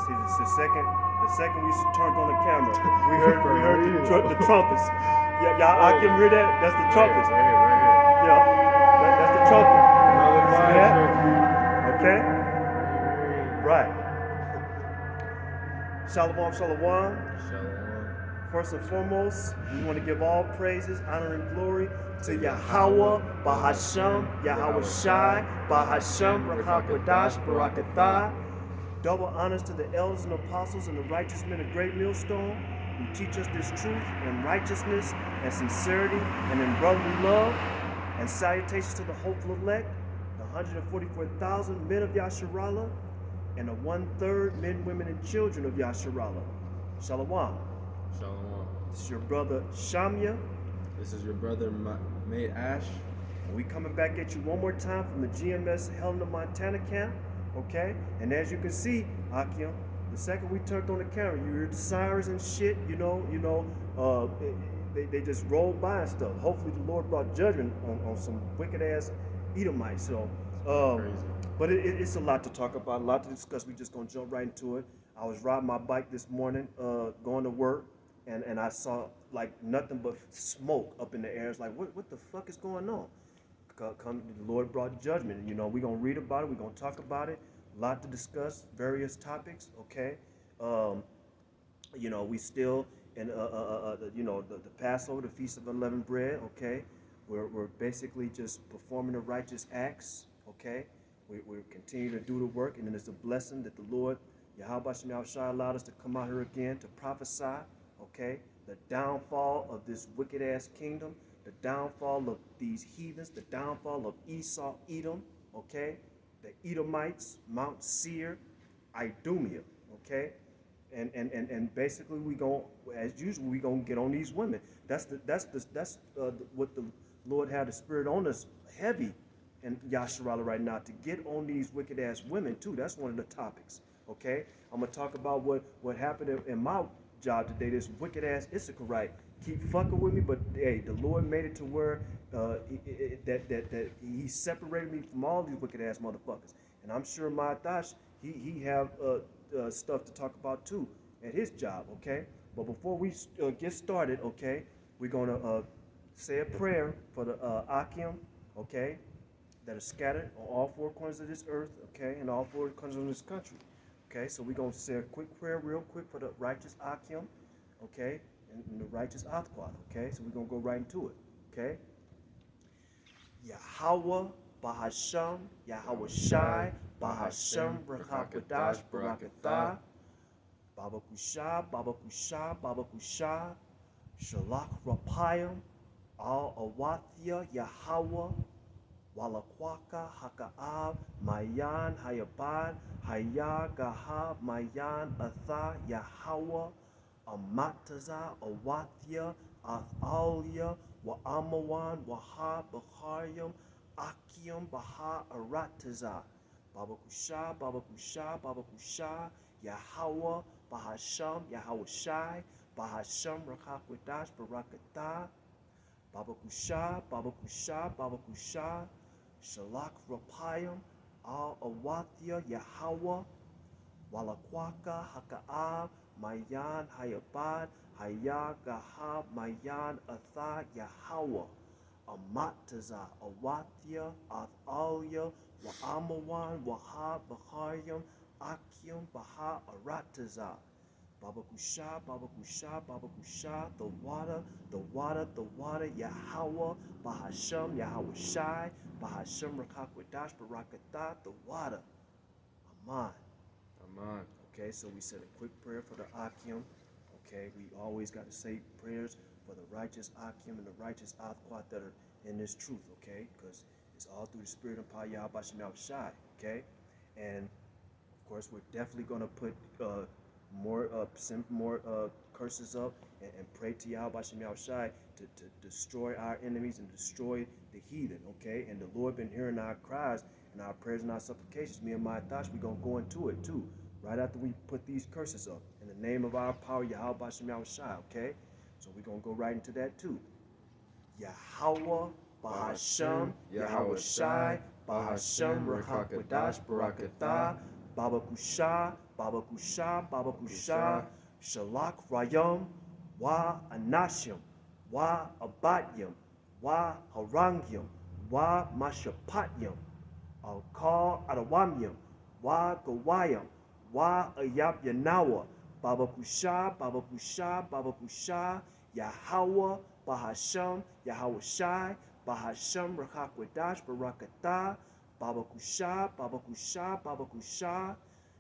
See, it's the second we turned on the camera, we heard the trumpets. Yeah, y'all, I can hear that. That's the trumpets. Right here. Yeah, that's the trumpet. Another fire truck. Okay. Right. Shalom, shalom. Shalom. First and foremost, we want to give all praises, honor, and glory to Yahweh, Bahasham, Yahweh Shai, Bahasham, Rakakwadash, Barakatah. Double honors to the elders and apostles and the righteous men of Great Millstone who teach us this truth and righteousness and sincerity and in brotherly love. And salutations to the hopeful elect, the 144,000 men of Yasharallah, and the 1/3 men, women, and children of Yasharallah. Shalom. Shalom. This is your brother Shamya. This is your brother, Mate Ash. And we coming back at you one more time from the GMS Helena, Montana camp. Okay? And as you can see, Akim, the second we turned on the camera, you heard the sirens and shit, they just rolled by and stuff. Hopefully the Lord brought judgment on some wicked ass Edomites. So, Crazy. but it's a lot to talk about, a lot to discuss. We just gonna jump right into it. I was riding my bike this morning, going to work, and I saw like nothing but smoke up in the air. It's like, what the fuck is going on? The Lord brought judgment. We're gonna read about it. We're gonna talk about it. A lot to discuss, various topics. Okay, we still in the Passover, the Feast of Unleavened Bread. Okay, we're basically just performing the righteous acts. Okay, we continue to do the work, and then it's a blessing that the Lord Yahweh Shem Shai allowed us to come out here again to prophesy. Okay, the downfall of this wicked ass kingdom. The downfall of these heathens, the downfall of Esau, Edom, okay? The Edomites, Mount Seir, Idumea, okay? And basically we going as usual we gonna get on these women. That's what the Lord had the Spirit on us heavy in Yasharallah right now to get on these wicked ass women too. That's one of the topics, okay? I'm gonna talk about what happened in my job today. This wicked ass Issacharite keep fucking with me, but hey, the Lord made it to where that He separated me from all these wicked ass motherfuckers. And I'm sure my Dash, he have stuff to talk about too at his job, okay? But before we get started, okay, we're gonna say a prayer for the Akim, okay, that are scattered on all four corners of this earth, okay, and all four corners of this country. Okay, so we're going to say a quick prayer real quick for the righteous Akim, okay, and the righteous Athquat, okay? So we're going to go right into it, okay? Yahweh, Bahasham, Yahweh Shai, Bahasham, Rakakwadash, Barakatah, Baba Kusha, Baba Kusha, Baba Kusha, Shalak Rapayim, Al Awathia, Yahweh, Walakwaka, Haka'ab, Mayan, Hayabad, Haya, Gaha, Mayan, Atha, Yahweh, Amataza, Awathia, Athalia, Wa'amawan, Waha, Bakharyam, Akim, Baha, Arataza, Baba Kusha, Baba Kusha, Baba Kusha, Yahweh, Bahasham, Yahweh Shai, Bahasham, Rakakwadash, Barakatah, Baba Kusha, Baba Kusha, Baba Kusha, Shalak Rapayim, Al Awathia, Yahweh, Walakwaka, Haka'ab, Mayan, Hayabad, Haya, Gaha, Mayan, Atha, Yahweh, Amataza, Awathia, Athalia, Wa'amawan, Wahab, Bakharyam, Akim, Baha, Arataza, Baba Kusha, Baba Kusha, Baba Kusha, the water, Yahweh, Bahasham, Yahweh Shai, Bahasham, Rakakwadash, Barakatah, the water. Aman. Aman. Okay, so we said a quick prayer for the Akim. Okay, we always got to say prayers for the righteous Akim and the righteous Athquat that are in this truth, okay? Because it's all through the Spirit and power Yahweh Shem Shai, okay? And of course, we're definitely going to put more curses up and pray to Yahweh Shem Shai to destroy our enemies and destroy the heathen, okay? And the Lord been hearing our cries and our prayers and our supplications. Me and my thoughts, we're going to go into it too, right after we put these curses up. In the name of our power, Yahweh Shem Shai, okay? So we're going to go right into that too. Yahweh, Bahasham, Yahweh Shai, Bahasham, Rakakwadash, Barakatah, Baba Kusha, Baba Kusha, Baba Kusha, Shalak Rayam, Wa Anashim, Wa Abatyam, Wa Harangyam, Wa Mashapatyam, Al Kal Adawamyam, Wa Gawayam, Wa Ayab Yanawa, Baba Kusha, Baba Kusha, Baba Kusha, Yahweh, Bahasham, Yahweh Shai, Bahasham, Rakakwadash, Barakatah, Baba Kusha, Baba Kusha, Baba Kusha,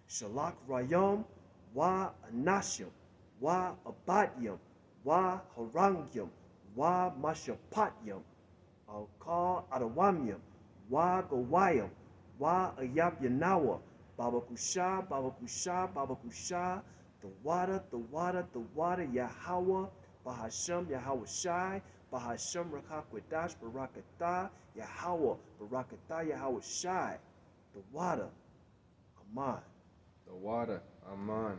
Shalak Rayam, Wa Anashim, Wa Abadyam, Wa Harangyam, Wa Mashapatyam, Al Kal Adawamyam, Wa Gawayam, Wa Ayab Yanawa, Baba Kusha, Baba Kusha, Baba Kusha, the water, Yahweh, Bahasham, Yahweh Shai, Bahasham, Rakakwadash, Barakatah, Yahweh, Barakatah, Yahweh Shai, the water, Aman. The water. Aman.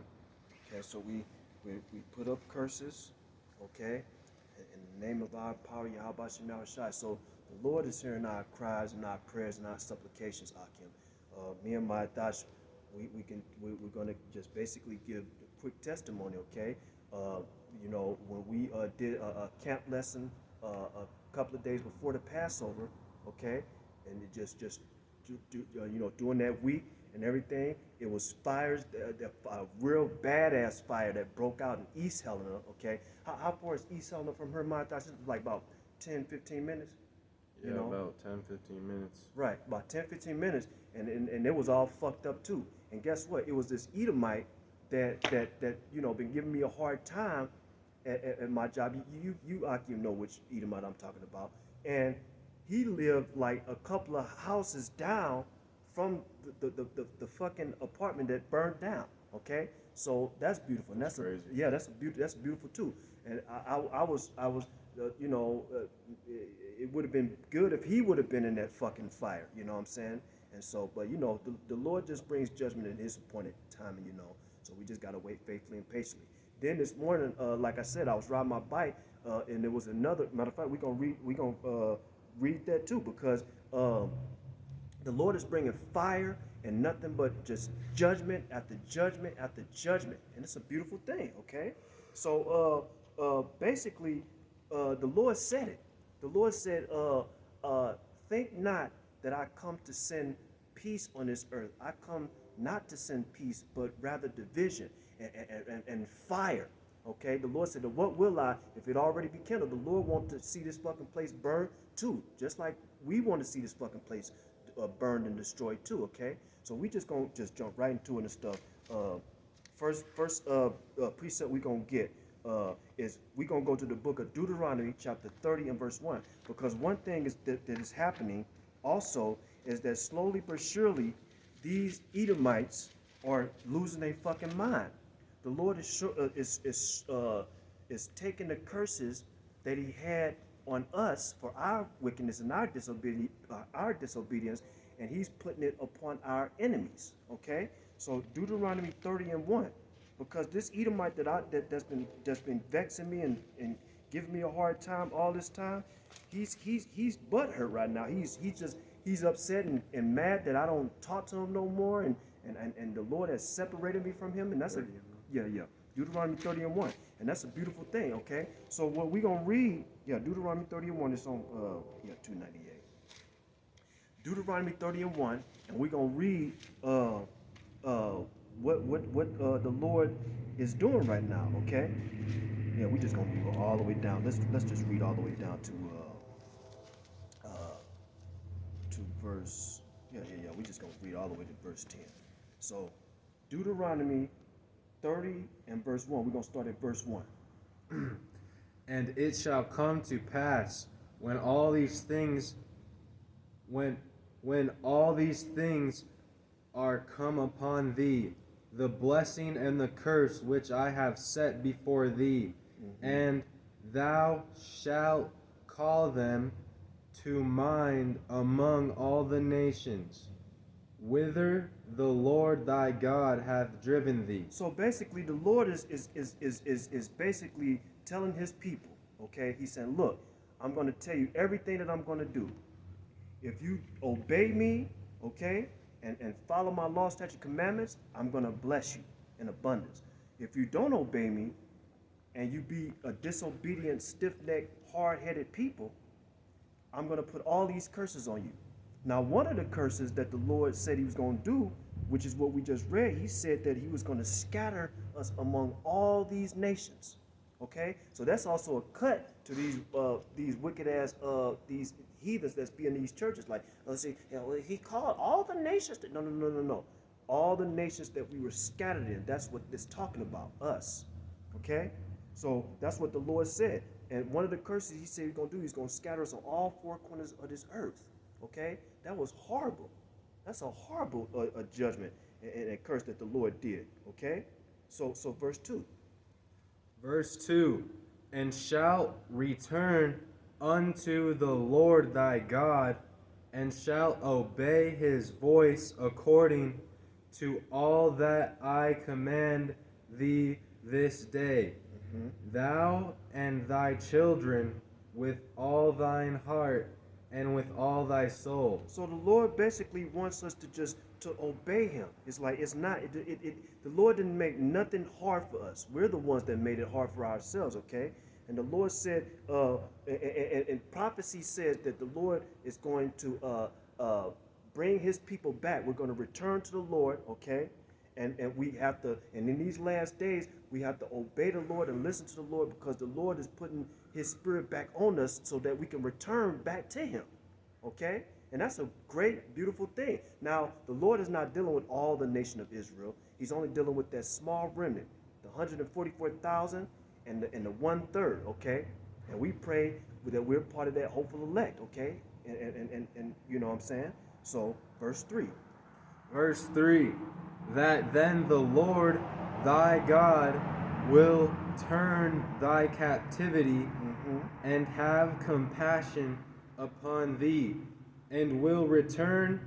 Okay, so we put up curses, okay, in the name of our power, Yahweh Shai, Shai. So the Lord is hearing our cries and our prayers and our supplications, Akim. Me and my Dash, we're gonna just basically give a quick testimony, okay? You know, when we did a camp lesson a couple of days before the Passover, okay, and it just you know, during that week and everything, it was fires, a real badass fire that broke out in East Helena, okay? How far is East Helena from her, my Dash? It's like about 10, 15 minutes. Yeah, You know? about 10, 15 minutes. Right, about 10, 15 minutes, and it was all fucked up too. And guess what? It was this Edomite that you know, been giving me a hard time at my job. You Akim know which Edomite I'm talking about. And he lived like a couple of houses down from the fucking apartment that burned down. Okay, so that's beautiful. And that's Crazy. that's beautiful too. And I was you know, it would have been good if he would have been in that fucking fire, you know what I'm saying? And so, but you know, the Lord just brings judgment in his appointed timing, you know. So we just gotta wait faithfully and patiently. Then this morning, like I said, I was riding my bike, and there was another matter of fact. We gonna read that too, because the Lord is bringing fire and nothing but just judgment after judgment after judgment, and it's a beautiful thing. Okay, so basically, the Lord said it. The Lord said, "Think not that I come to send peace on this earth. I come not to send peace, but rather division and fire." Okay, the Lord said, "What will I if it already be kindled?" The Lord wants to see this fucking place burn too, just like we want to see this fucking place burned and destroyed too. Okay, so we just gonna just jump right into it and stuff. First precept we gonna get is we gonna go to the book of Deuteronomy chapter 30 and verse 1, because one thing is that is happening also is that slowly but surely these Edomites are losing their fucking mind. The Lord is taking the curses that He had on us for our wickedness and our disobedience, and He's putting it upon our enemies. Okay, so Deuteronomy 30 and 1, because this Edomite that's been vexing me and giving me a hard time all this time, he's butthurt right now. He's upset and mad that I don't talk to him no more, and the Lord has separated me from him, and that's Deuteronomy 30 and 1, and that's a beautiful thing. Okay, so what we gonna read? Deuteronomy 30 and 1 is on 298. Deuteronomy 30 and 1, and we're gonna read what the Lord is doing right now. Okay, we just gonna go all the way down. Let's just read all the way down to verse. We just gonna read all the way to verse 10. So Deuteronomy 30 and verse 1. We're gonna start at verse 1. And it shall come to pass when all these things are come upon thee, the blessing and the curse which I have set before thee, and thou shalt call them to mind among all the nations, whither the Lord thy God hath driven thee. So basically, the Lord is basically telling His people, okay? He said, "Look, I'm going to tell you everything that I'm going to do. If you obey me, okay, and follow my law, statute, commandments, I'm going to bless you in abundance. If you don't obey me and you be a disobedient, stiff-necked, hard-headed people, I'm going to put all these curses on you. Now, one of the curses that the Lord said he was going to do, which is what we just read, he said that he was going to scatter us among all these nations. Okay? So that's also a cut to these wicked ass, these heathens that's be in these churches. Like, let's see, he called all the nations. No. All the nations that we were scattered in. That's what it's talking about, us. Okay? So that's what the Lord said. And one of the curses he said he's going to do, he's going to scatter us on all four corners of this earth. Okay? That was horrible. That's a horrible judgment and a curse that the Lord did. Okay? So verse 2. Verse 2, and shalt return unto the Lord thy God, and shalt obey his voice according to all that I command thee this day, thou and thy children with all thine heart and with all thy soul. So the Lord basically wants us to obey him. It's like it's not the Lord didn't make nothing hard for us. We're the ones that made it hard for ourselves, okay? And the Lord said, and prophecy says that the Lord is going to bring his people back. We're going to return to the Lord, okay? And we have to, and in these last days, we have to obey the Lord and listen to the Lord, because the Lord is putting his spirit back on us so that we can return back to him, okay? And that's a great, beautiful thing. Now, the Lord is not dealing with all the nation of Israel. He's only dealing with that small remnant, the 144,000 and the 1/3, okay? And we pray that we're part of that hopeful elect, okay? And you know what I'm saying? So, verse 3. Verse 3, that then the Lord thy God will turn thy captivity and have compassion upon thee, and will return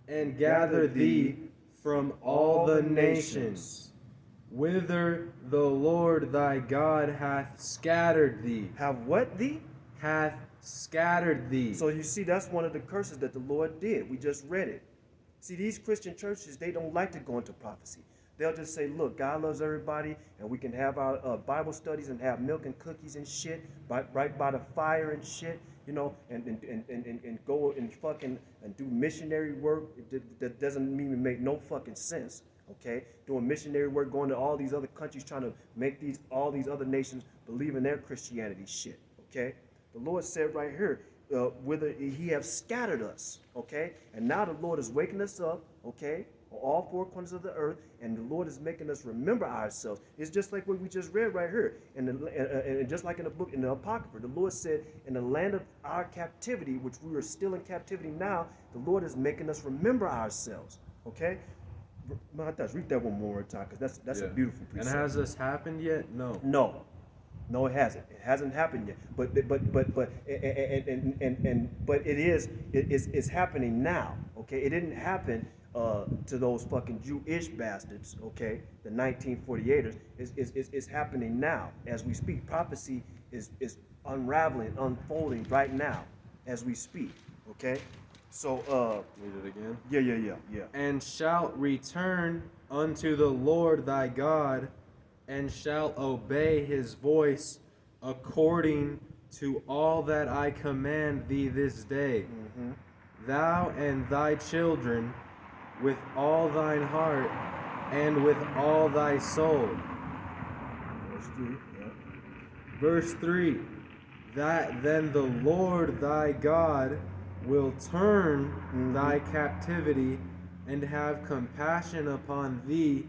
and gather thee from all the nations, whither the Lord thy God hath scattered thee. Have what thee? Hath scattered thee. So you see, that's one of the curses that the Lord did. We just read it. See, these Christian churches, they don't like to go into prophecy. They'll just say, look, God loves everybody, and we can have our Bible studies and have milk and cookies and shit right by the fire and shit, you know, and go and fucking and do missionary work that doesn't even make no fucking sense, okay? Doing missionary work, going to all these other countries, trying to make all these other nations believe in their Christianity shit, okay? The Lord said right here, whether he have scattered us, okay? And now the Lord is waking us up, okay, on all four corners of the earth, and the Lord is making us remember ourselves. It's just like what we just read right here. And just like in the book, in the Apocrypha, the Lord said, in the land of our captivity, which we are still in captivity now, the Lord is making us remember ourselves, okay? Read that one more time, because that's a beautiful precept. And has this happened yet? No. No, it hasn't. It hasn't happened yet. But it's happening now. Okay, it didn't happen to those fucking Jewish bastards. Okay, the 1948ers. It's happening now as we speak. Prophecy is unraveling, unfolding right now as we speak. Okay, so read it again. Yeah. And shalt return unto the Lord thy God, and shalt obey his voice according to all that I command thee this day, thou and thy children with all thine heart and with all thy soul. Verse 3. Yeah. Verse 3, that then the Lord thy God will turn thy captivity and have compassion upon thee,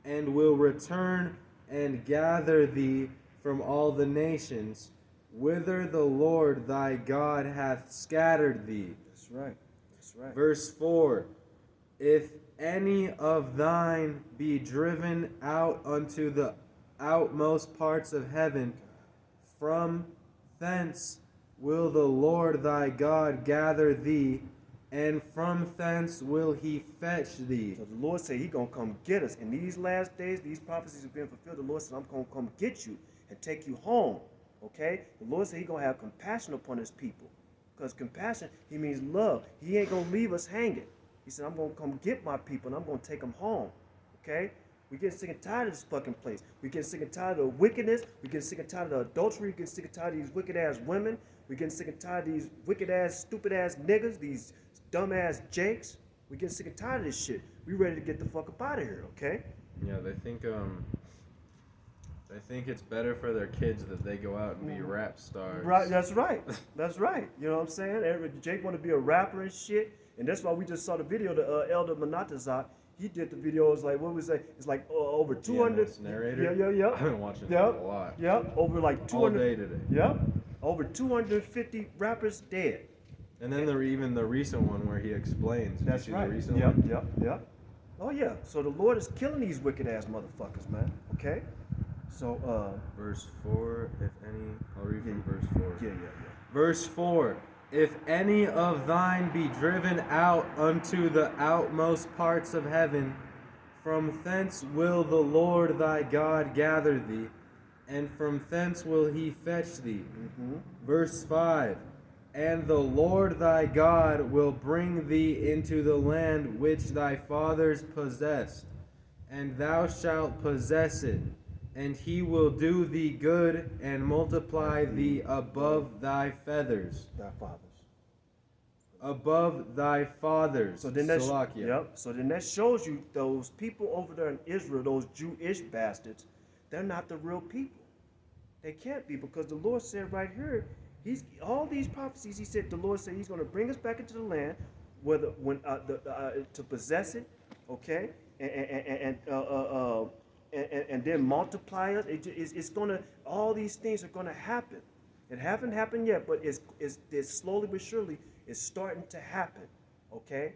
and will return and gather thee from all the nations, whither the Lord thy God hath scattered thee. That's right. Verse 4, if any of thine be driven out unto the outmost parts of heaven, from thence will the Lord thy God gather thee, and from thence will he fetch thee. So the Lord said he going to come get us. In these last days, these prophecies have been fulfilled. The Lord said, I'm going to come get you and take you home. Okay? The Lord said he going to have compassion upon his people. Because compassion, he means love. He ain't going to leave us hanging. He said, I'm going to come get my people and I'm going to take them home. Okay? We get sick and tired of this fucking place. We get sick and tired of the wickedness. We get sick and tired of the adultery. We get sick and tired of these wicked ass women. We get sick and tired of these wicked ass, stupid ass niggas, these dumb ass jakes. We get sick and tired of this shit. We ready to get the fuck up out of here, okay? Yeah, they think it's better for their kids that they go out and be rap stars. Right, that's right. That's right. You know what I'm saying? Jake want to be a rapper and shit. And that's why we just saw the video, the Elder Manatazak. He did the video. It's like, what was it? It's like over 200. EMS narrator? Yeah. I've been watching Yep. it a lot. Yep. Over like 200. All day today. Yep. Over 250 rappers dead. And then even the recent one where he explains. Did That's you see right. the recent one? Yep. Oh yeah. So the Lord is killing these wicked ass motherfuckers, man. Okay. So Verse 4, if any, I'll read from verse 4. Yeah. Verse 4, if any of thine be driven out unto the outmost parts of heaven, from thence will the Lord thy God gather thee, and from thence will he fetch thee. Mm-hmm. Verse 5, and the Lord thy God will bring thee into the land which thy fathers possessed, and thou shalt possess it, and he will do thee good and multiply thee above thy feathers. Thy fathers. Above thy fathers. So then that Salakia. Yep. So then that shows you those people over there in Israel, those Jewish bastards, they're not the real people. They can't be, because the Lord said right here, all these prophecies. He said, the Lord said He's going to bring us back into the land, to possess it, okay, and then multiply us. It's going to. All these things are going to happen. It haven't happened yet, but it's slowly but surely it's starting to happen. Okay,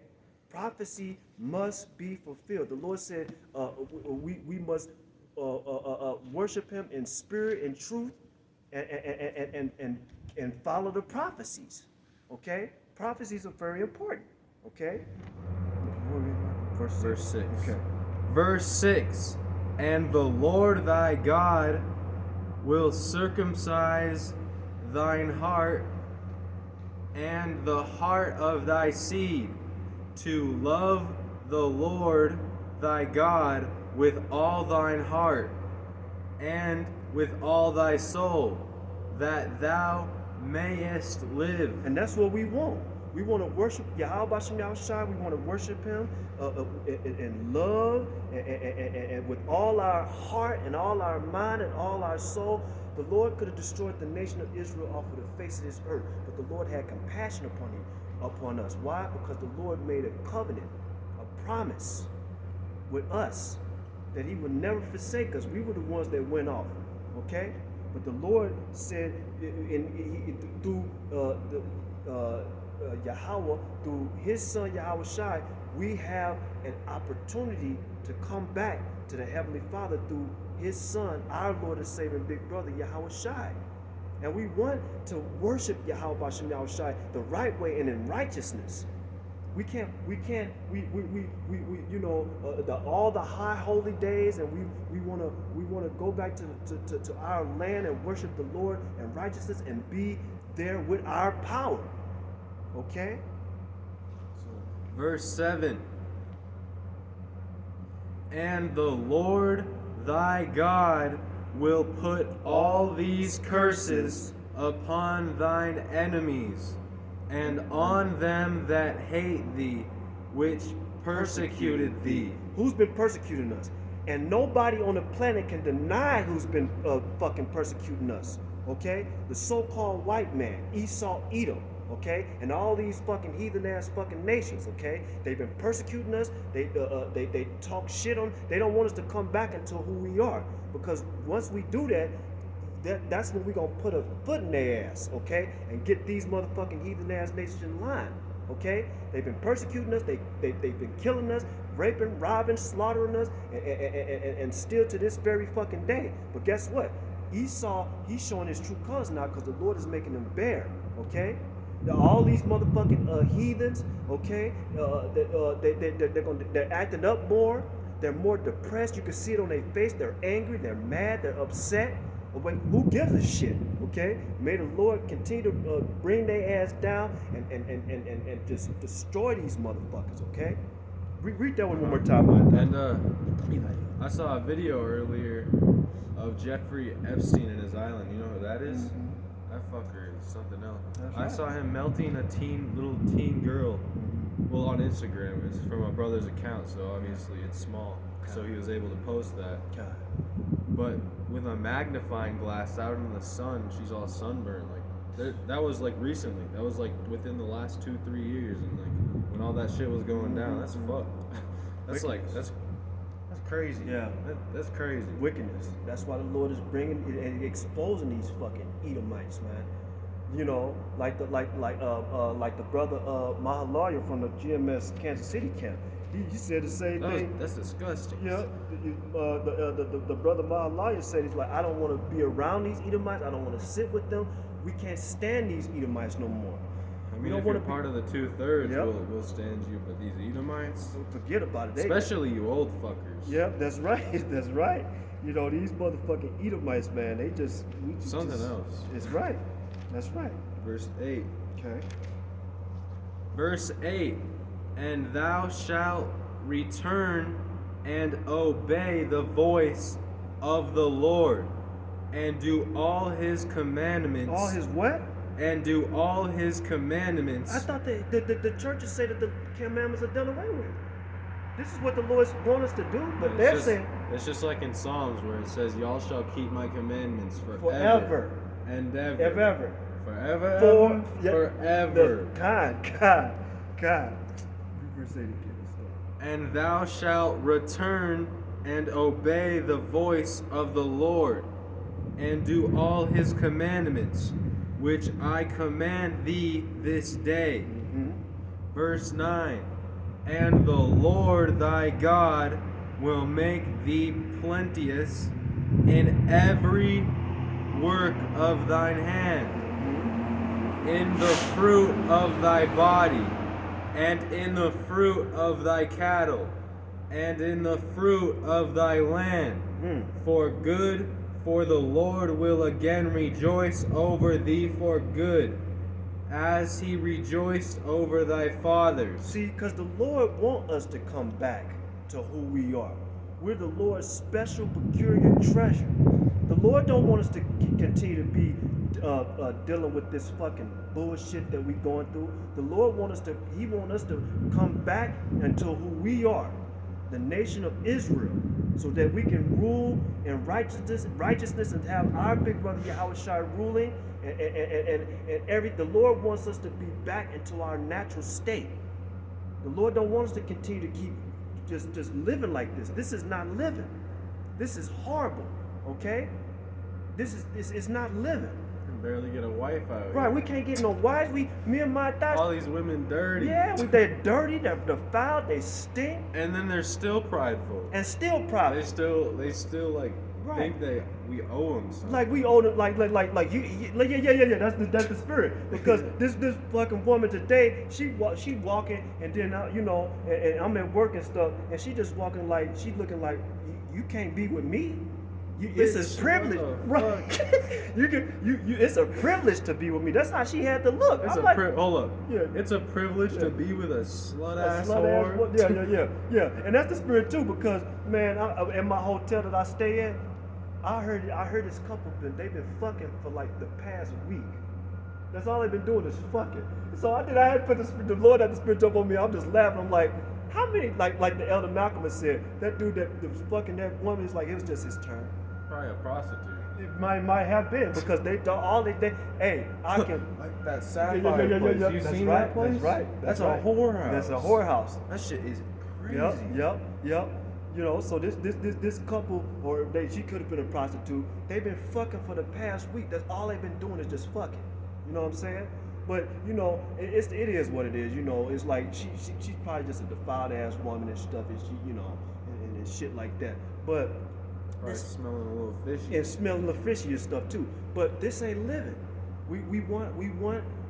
prophecy must be fulfilled. The Lord said we must worship Him in spirit and truth, and follow the prophecies. Okay, prophecies are very important. Okay, Verse 6. Okay. Verse 6, and the Lord thy God will circumcise thine heart and the heart of thy seed, to love the Lord thy God with all thine heart and with all thy soul, that thou mayest live. And that's what we want. We want to worship Yahweh Bashem Yahushua. We want to worship Him in love and with all our heart and all our mind and all our soul. The Lord could have destroyed the nation of Israel off of the face of this earth, but the Lord had compassion upon us. Why? Because the Lord made a covenant, a promise with us that He would never forsake us. We were the ones that went off, okay? But the Lord said through Yahweh, through His Son Yahweh Shai, we have an opportunity to come back to the Heavenly Father through His Son, our Lord and Savior and big brother Yahweh Shai. And we want to worship Yahweh Bashem Yahweh Shai the right way and in righteousness. We all the high holy days, and we want to go back to our land and worship the Lord in righteousness and be there with our power. Okay? Verse 7, and the Lord thy God will put all these curses upon thine enemies, and on them that hate thee, which persecuted thee. Who's been persecuting us? And nobody on the planet can deny who's been fucking persecuting us. Okay? The so-called white man, Esau, Edom. Okay, and all these fucking heathen ass fucking nations. Okay, they've been persecuting us. They talk shit on. They don't want us to come back into who we are, because once we do that's when we're gonna put a foot in their ass. Okay, and get these motherfucking heathen ass nations in line. Okay, they've been persecuting us. They've been killing us, raping, robbing, slaughtering us, and still to this very fucking day. But guess what? Esau, he's showing his true colors now, because the Lord is making him bare. Okay. All these motherfucking heathens, okay, they're acting up more. They're more depressed. You can see it on their face. They're angry. They're mad. They're upset. But who gives a shit? Okay? May the Lord continue to bring their ass down and just destroy these motherfuckers, okay? Read that one more time, man. And I saw a video earlier of Jeffrey Epstein and his island. You know who that is? Mhm. That fucker is something else. That's I right. saw him melting a little teen girl. Well, on Instagram. It's from my brother's account, so obviously it's small. So he was able to post that. God. But with a magnifying glass out in the sun, she's all sunburned. Like that was like recently. That was like within the last 2-3 years, and like when all that shit was going down. That's fucked. That's like that's crazy. Yeah. That's crazy. Wickedness. That's why the Lord is bringing and exposing these fucking Edomites, man. You know, like the brother Mahalaya from the GMS Kansas City camp. He said the same thing. That's disgusting. Yeah, the brother Mahalaya said, he's like, I don't want to be around these Edomites. I don't want to sit with them. We can't stand these Edomites no more. I We mean, don't if you're want to part of the 2/3, Yep. we'll stand you, but these Edomites, forget about it. especially you old fuckers. Yep, that's right. That's right. You know, these motherfucking Edomites, man, Something else. It's right. That's right. Verse 8. Okay. Verse 8. And thou shalt return and obey the voice of the Lord, and do all his commandments. All his what? And do all his commandments. I thought the churches say that the commandments are done away with. This is what the Lord wants us to do, but they're saying it's just like in Psalms where it says, "Y'all shall keep my commandments forever and ever, ever. forever, forever." God. Verse 8 again. And thou shalt return and obey the voice of the Lord, and do all his commandments, which I command thee this day. Mm-hmm. Verse 9. And the Lord thy God will make thee plenteous in every work of thine hand, in the fruit of thy body, and in the fruit of thy cattle, and in the fruit of thy land, for good. For the Lord will again rejoice over thee for good, as he rejoiced over thy fathers. See, because the Lord wants us to come back to who we are. We're the Lord's special, peculiar treasure. The Lord don't want us to continue to be dealing with this fucking bullshit that we're going through. The Lord wants us to come back into who we are, the nation of Israel, so that we can rule in righteousness and have our big brother Yahushua ruling, and the Lord wants us to be back into our natural state. The Lord don't want us to continue to keep just living like this. This is not living. This is horrible. Okay? This is not living. You can barely get a wife out here. Right, we can't get no wives. Me and my thoughts. All these women dirty. Yeah, they're dirty, they're foul, they stink. And then they're still prideful. And still proud. They still like Right. think we owe them something. Like we owe them, like you, yeah. That's the spirit. Because this fucking woman today, she walking, and then and I'm at work and stuff, and she just walking like she looking like you can't be with me. It's a privilege, right? It's a privilege to be with me. That's how she had to look. Hold up. Yeah. It's a privilege to be with a slut-ass Slut-ass whore. Yeah. And that's the spirit too, because man, in my hotel that I stay in, I heard this couple they've been fucking for like the past week. That's all they've been doing is fucking. So I had put the Lord had the spirit jump on me. I'm just laughing. I'm like, how many like the Elder Malcolm has said, that dude that was fucking that woman is like it was just his turn. Probably a prostitute. It might have been because they hey, I can like that sapphire place. You That's seen right, that place? That's right. That's a whorehouse. That's a whorehouse. That shit is crazy. Yep. So this couple, she could have been a prostitute. They've been fucking for the past week. That's all they've been doing is just fucking. You know what I'm saying? But it is what it is. It's like she's probably just a defiled ass woman and stuff, and she and shit like that. But Probably smelling a little fishy. and smelling the fishy and stuff too. But this ain't living. We want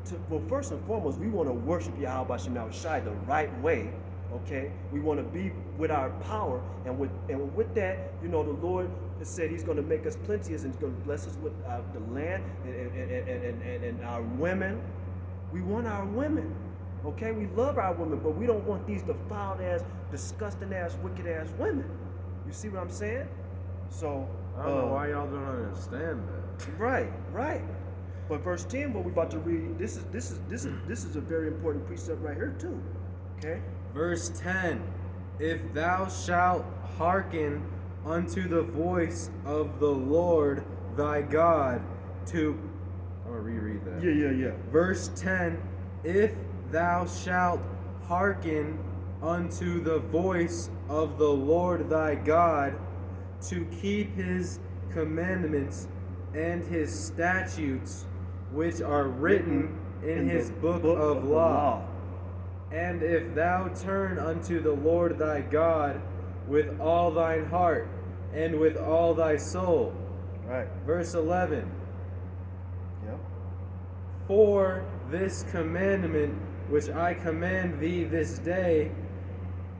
to, well, first and foremost, we want to worship Yahweh Shem Shai the right way, Okay, we want to be with our power, and with that, you know, the Lord has said He's going to make us plenteous, and He's going to bless us with the land and our women. We want our women. Okay, we love our women, but we don't want these defiled ass, disgusting ass, wicked ass women. You see what I'm saying? So I don't know why y'all don't understand that. Right. But verse 10, what we're about to read, this is a very important precept right here too. Okay? Verse 10, if thou shalt hearken unto the voice of the Lord thy God to... I'm going to reread that. Yeah. Verse 10, if thou shalt hearken unto the voice of the Lord thy God to keep his commandments and his statutes which are written in his book of law. And if thou turn unto the Lord thy God with all thine heart and with all thy soul. Right. Verse 11. Yep. For this commandment which I command thee this day,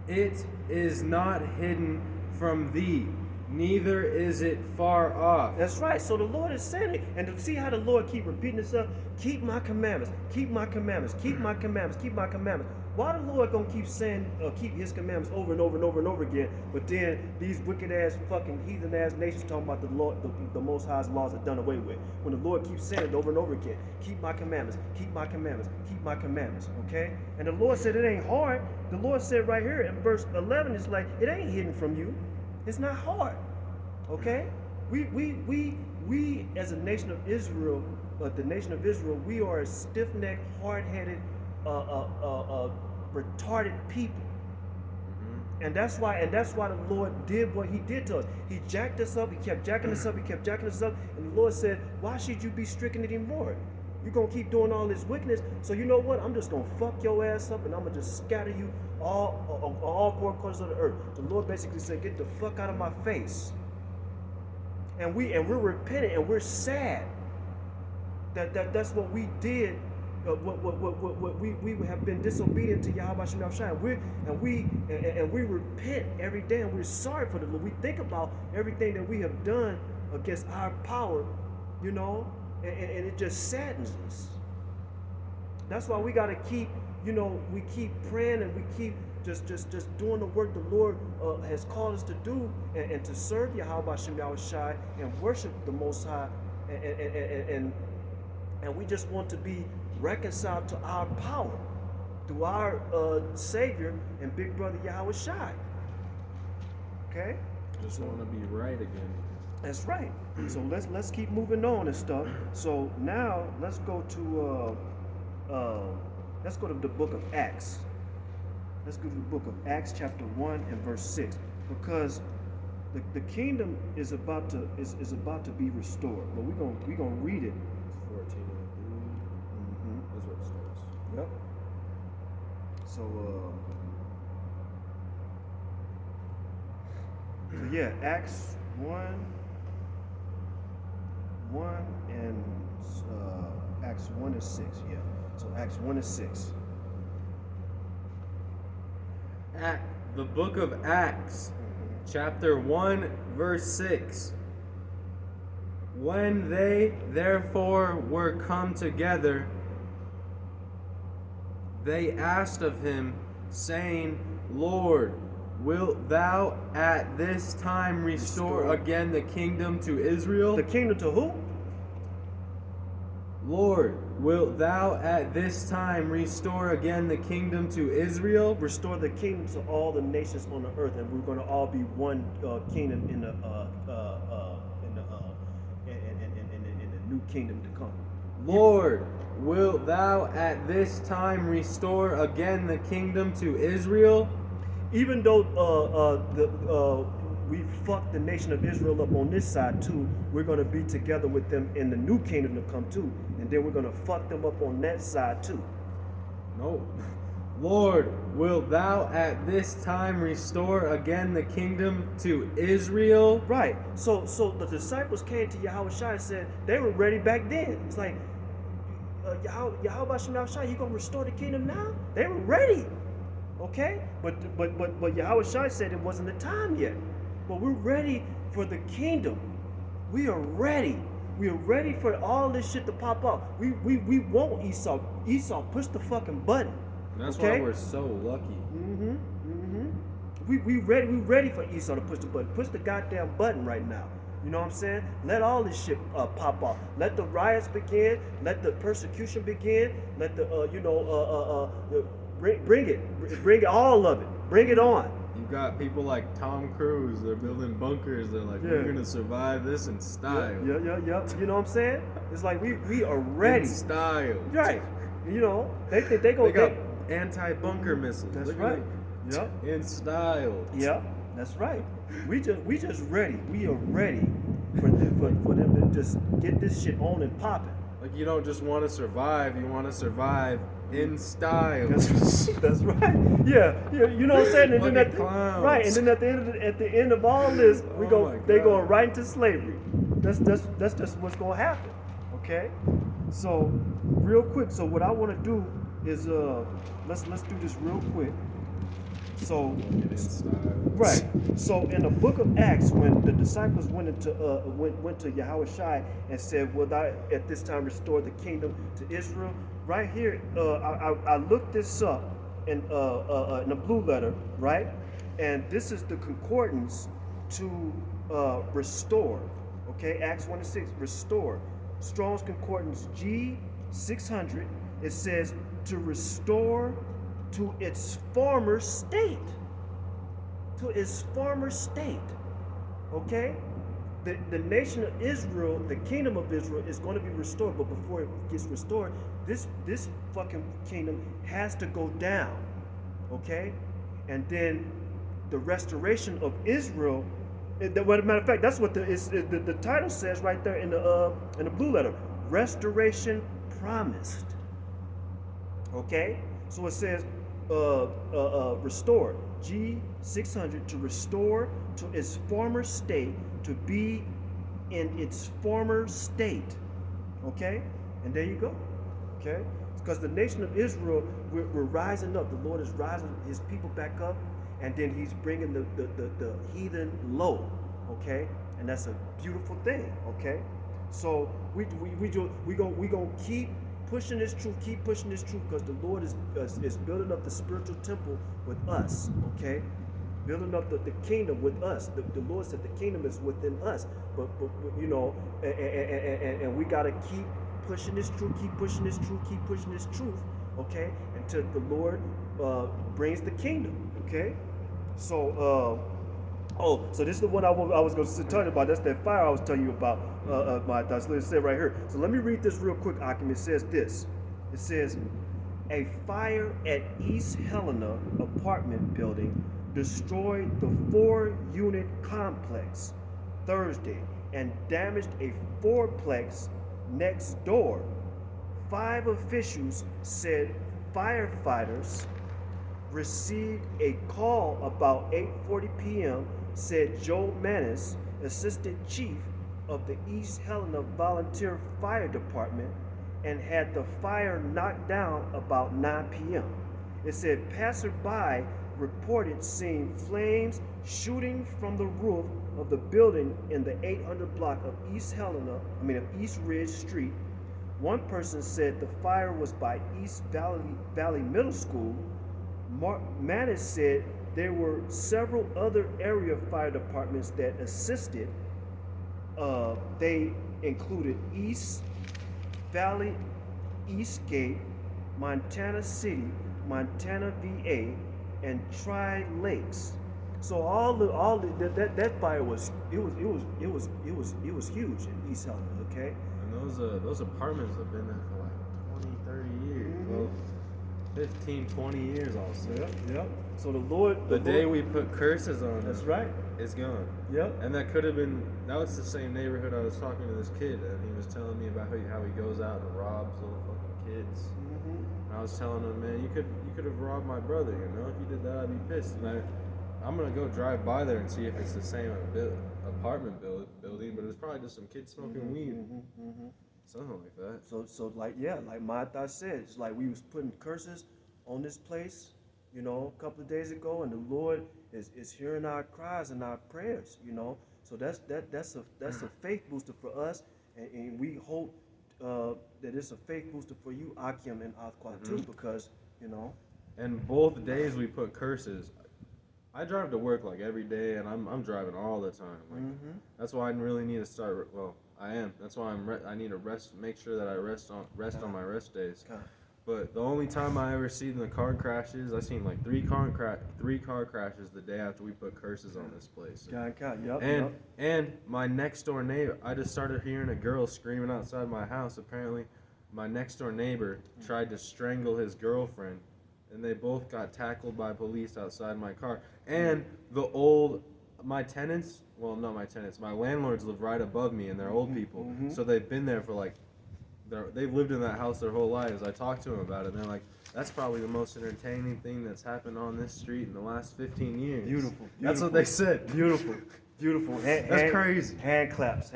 it is not hidden from thee, neither is it far off. That's right. So the Lord is saying it. And to see how the Lord keep repeating himself, keep my commandments, keep my commandments, keep my commandments, keep my commandments. Why the Lord gonna keep saying, keep his commandments over and over and over and over again, but then these wicked ass fucking heathen ass nations talking about the Lord, the Most High's laws are done away with. When the Lord keeps saying it over and over again, keep my commandments, keep my commandments, keep my commandments, okay? And the Lord said it ain't hard. The Lord said right here in verse 11, it's like, it ain't hidden from you. It's not hard, okay? We as a nation of Israel, the nation of Israel, we are a stiff-necked, hard-headed, retarded people. And that's why the Lord did what he did to us. He jacked us up, he kept jacking us up, and the Lord said, why should you be stricken anymore? You're gonna keep doing all this wickedness, so you know what? I'm just gonna fuck your ass up and I'm gonna just scatter you all four corners of the earth. The Lord basically said, get the fuck out of my face. And we're repentant and we're sad that's what we did. We have been disobedient to Yahweh Shem Yahushua, and we repent every day, and we're sorry for the Lord. We think about everything that we have done against our power, you know, and it just saddens us. That's why we got to keep, you know, we keep praying and we keep just doing the work the Lord has called us to do, and to serve Yahweh Shem Yahushua and worship the Most High, and we just want to be reconciled to our power through our Savior and big brother Yahweh Shai. Okay? Just want to be right again. That's right. So let's keep moving on and stuff. So now let's go to the book of Acts. Let's go to the book of Acts chapter 1 and verse 6, because the kingdom is about to be restored. But we're gonna read it. 14 and 3. That's where it starts. Yep. So yeah, Acts 1 and Acts 1 and 6. Yeah. So Acts 1 and 6. The book of Acts, chapter 1, verse 6. When they therefore were come together, they asked of him, saying, Lord, wilt thou at this time restore again the kingdom to Israel? The kingdom to who? Lord, wilt thou at this time restore again the kingdom to Israel? Restore the kingdom to all the nations on the earth, and we're going to all be one kingdom in the new kingdom to come. Lord, wilt thou at this time restore again the kingdom to Israel? Even though we fucked the nation of Israel up on this side too, we're going to be together with them in the new kingdom to come too, and then we're going to fuck them up on that side too. No. Lord, wilt thou at this time restore again the kingdom to Israel? Right. So the disciples came to Yahweh Shai and said they were ready back then. It's like, Yahweh Shem Yahushua, you gonna restore the kingdom now? They were ready. Okay? But Yahweh Shai said it wasn't the time yet. But we're ready for the kingdom. We are ready. We are ready for all this shit to pop up. We want Esau. Esau, push the fucking button. And that's okay? why we're so lucky. We ready for Esau to push the button. Push the goddamn button right now. You know what I'm saying? Let all this shit pop off. Let the riots begin. Let the persecution begin. Let the bring it all of it. Bring it on. You got people like Tom Cruise. They're building bunkers. They're like, we're gonna survive this in style. Yeah. You know what I'm saying? It's like we are ready. In style. Right. You know, they think they got anti-bunker missiles. That's right. Yep. In style. Yeah, that's right. We just ready. We are ready for them to just get this shit on and popping. Like, you don't just want to survive. You want to survive in style. That's right. Yeah. You know what I'm saying? And then at the end of all this, they go right into slavery. That's just what's gonna happen. Okay. So real quick. So what I want to do is let's do this real quick. So right. So in the book of Acts, when the disciples went to Yahweh Shai and said, "Will thou at this time restore the kingdom to Israel?" Right here, I looked this up in a blue letter, right? And this is the concordance to restore. Okay, Acts 1:6, restore. Strong's concordance G600. It says to restore to its former state. To its former state. Okay? The nation of Israel, the kingdom of Israel, is going to be restored, but before it gets restored, this fucking kingdom has to go down. Okay? And then the restoration of Israel, matter of fact, that's what the title says right there in the blue letter. Restoration promised. Okay? So it says restore, G600, to restore to its former state, to be in its former state. Okay? And there you go. Okay? Because the nation of Israel, we're rising up. The Lord is rising his people back up, and then he's bringing the heathen low. Okay? And that's a beautiful thing. Okay? So we gonna keep pushing this truth, because the Lord is building up the spiritual temple with us, okay? Building up the kingdom with us. The Lord said the kingdom is within us, but you know, and we gotta keep pushing this truth, okay? Until the Lord brings the kingdom, okay? So so this is the one I was going to tell you about. That's that fire I was telling you about. My thoughts. Let it say right here. So let me read this real quick, Akim. It says this. It says, a fire at East Helena apartment building destroyed the 4-unit complex Thursday and damaged a 4-plex next door. 5 officials said firefighters received a call about 8:40 p.m., said Joe Manis, assistant chief of the East Helena Volunteer Fire Department, and had the fire knocked down about 9 p.m. It said passerby reported seeing flames shooting from the roof of the building in the 800 block of East Ridge Street. One person said the fire was by East Valley Middle School. Manis said there were several other area fire departments that assisted. They included East Valley, Eastgate, Montana City, Montana VA, and Tri-Lakes. So that fire was huge in East Helena, okay? And those apartments have been there for like 20, 30 years. Mm-hmm. Well, 15, 20 years also. Yep. So the Lord... The day we put curses on That's them, right. it's gone. Yep. And that was the same neighborhood I was talking to this kid, and he was telling me about how he goes out and robs little fucking kids. Mm-hmm. And I was telling him, man, you could have robbed my brother, you know? If you did that, I'd be pissed. And I'm going to go drive by there and see if it's the same apartment building, but it's probably just some kids smoking weed. Mm-hmm. Something like that. So like Mata said, it's like we was putting curses on this place, you know, a couple of days ago, and the Lord is hearing our cries and our prayers, you know. So that's a faith booster for us, and we hope that it's a faith booster for you, Akim and Athqua too, because you know. And both days we put curses. I drive to work like every day, and I'm driving all the time. Like that's why I really need to start. Well, I am. That's why I need to rest. Make sure that I rest on my rest days. But the only time I ever seen the car crashes, I seen like three car crashes the day after we put curses on this place. And my next door neighbor, I just started hearing a girl screaming outside my house. Apparently, my next door neighbor tried to strangle his girlfriend, and they both got tackled by police outside my car. And my tenants, well, not my tenants, my landlords live right above me, and they're old people, so they've been there for like. They've lived in that house their whole lives. I talked to them about it, and they're like, that's probably the most entertaining thing that's happened on this street in the last 15 years. Beautiful. That's what they said. Beautiful. That's crazy. Hand claps.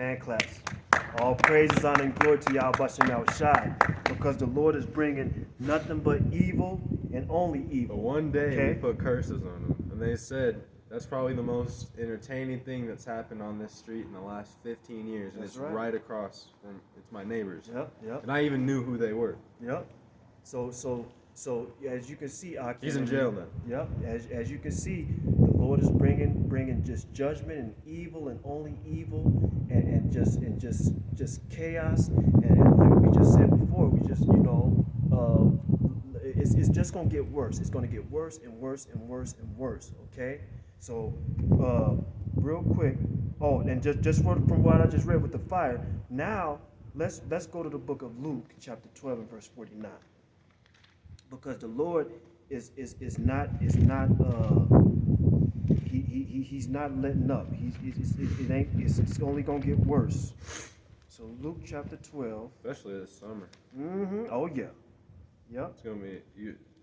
All praises, honor, and glory to Yahweh Bashem Yahushai, because the Lord is bringing nothing but evil and only evil. But one day we put curses on them, and they said, that's probably the most entertaining thing that's happened on this street in the last 15 years. And it's right across from, it's my neighbors. Yep. And I even knew who they were. Yep. So as you can see, Akim, he's in jail now. Yep. As you can see, the Lord is bringing just judgment and evil and only evil and just chaos and like we just said before, we just it's just gonna get worse. It's gonna get worse and worse and worse and worse. Okay. So, real quick. Oh, and just from what I just read with the fire. Now, let's go to the book of Luke, chapter 12 and verse 49. Because the Lord is not he's not letting up. It's only gonna get worse. So Luke chapter 12. Especially this summer. Oh yeah. Yep. It's gonna be